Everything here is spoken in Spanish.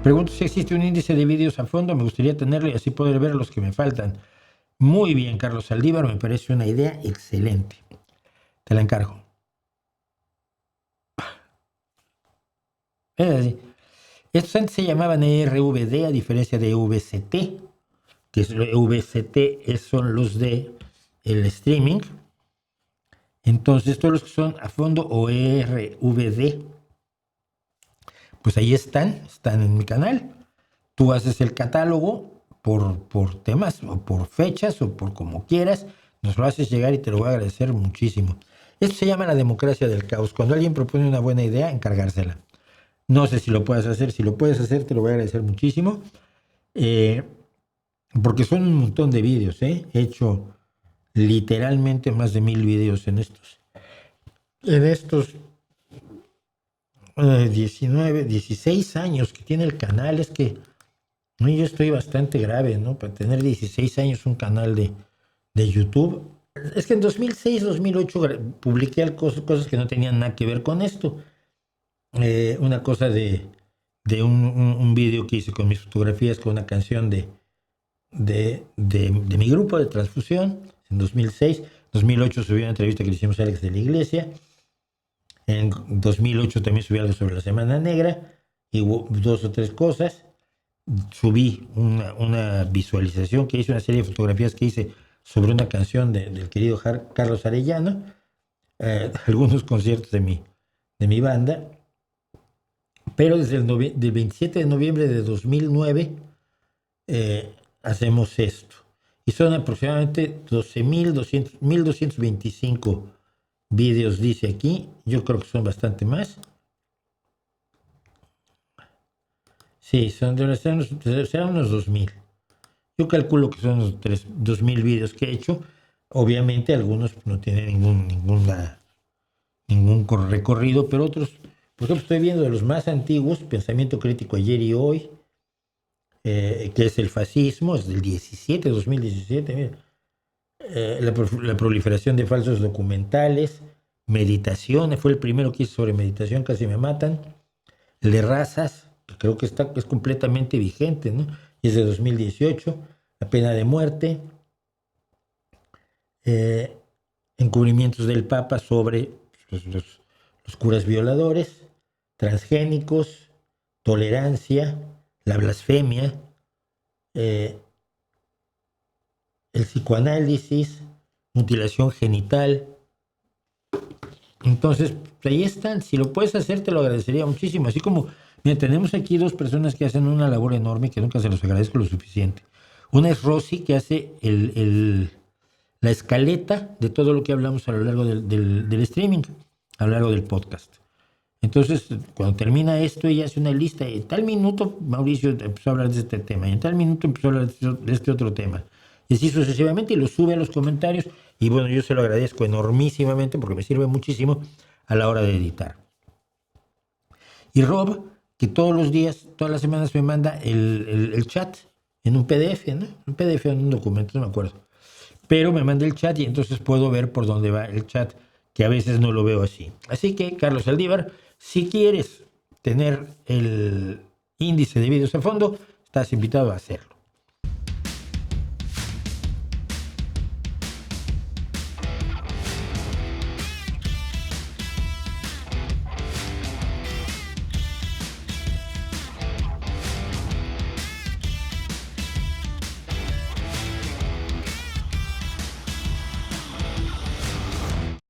Pregunto si existe un índice de vídeos a fondo. Me gustaría tenerlo y así poder ver los que me faltan. Muy bien, Carlos Saldívar. Me parece una idea excelente. Te la encargo. Es así. Estos antes se llamaban RVD a diferencia de VCT, que es VCT son los de el streaming. Entonces todos los que son a fondo o RVD, pues ahí están en mi canal. Tú haces el catálogo por temas o por fechas o por como quieras, nos lo haces llegar y te lo voy a agradecer muchísimo. Esto se llama la democracia del caos. Cuando alguien propone una buena idea, encargársela. No sé si lo puedes hacer. Si lo puedes hacer, te lo voy a agradecer muchísimo. Porque son un montón de vídeos. He hecho literalmente más de 1000 vídeos en estos 16 años que tiene el canal. Es que yo estoy bastante grave, ¿no? Para tener 16 años un canal de YouTube. Es que en 2006, 2008 publiqué cosas que no tenían nada que ver con esto. Una cosa de un video que hice con mis fotografías con una canción de mi grupo de transfusión en 2006. 2008 subí una entrevista que le hicimos a Alex de la Iglesia. En 2008 también subí algo sobre la Semana Negra y hubo 2 o 3 cosas. Subí una visualización que hice, una serie de fotografías que hice sobre una canción del querido Carlos Arellano, algunos conciertos de mi banda. Pero desde el 27 de noviembre de 2009 hacemos esto. Y son aproximadamente 1,225 vídeos, dice aquí. Yo creo que son bastante más. Sí, serán unos 2,000. Yo calculo que son unos 2,000 vídeos que he hecho. Obviamente algunos no tienen ningún recorrido, pero otros, por ejemplo, estoy viendo de los más antiguos, Pensamiento Crítico Ayer y Hoy, que es el fascismo, es del 2017. Mira. La proliferación de falsos documentales, Meditación, fue el primero que hice sobre meditación, casi me matan. El de razas, que creo que es completamente vigente, ¿no? Y es de 2018. La pena de muerte. Encubrimientos del Papa sobre los curas violadores, transgénicos, tolerancia, la blasfemia, el psicoanálisis, mutilación genital. Entonces, ahí están. Si lo puedes hacer, te lo agradecería muchísimo. Así como, mira, tenemos aquí 2 personas que hacen una labor enorme que nunca se los agradezco lo suficiente. Una es Rosy, que hace la escaleta de todo lo que hablamos a lo largo del streaming, a lo largo del podcast. Entonces, cuando termina esto, ella hace una lista. En tal minuto, Mauricio empezó a hablar de este tema. Y en tal minuto empezó a hablar de este otro tema. Y así sucesivamente, y lo sube a los comentarios. Y bueno, yo se lo agradezco enormísimamente porque me sirve muchísimo a la hora de editar. Y Rob, que todos los días, todas las semanas me manda el chat en un PDF, ¿no? Un PDF en un documento, no me acuerdo. Pero me manda el chat y entonces puedo ver por dónde va el chat, que a veces no lo veo así. Así que, Carlos Saldívar, si quieres tener el índice de vídeos a fondo, estás invitado a hacerlo.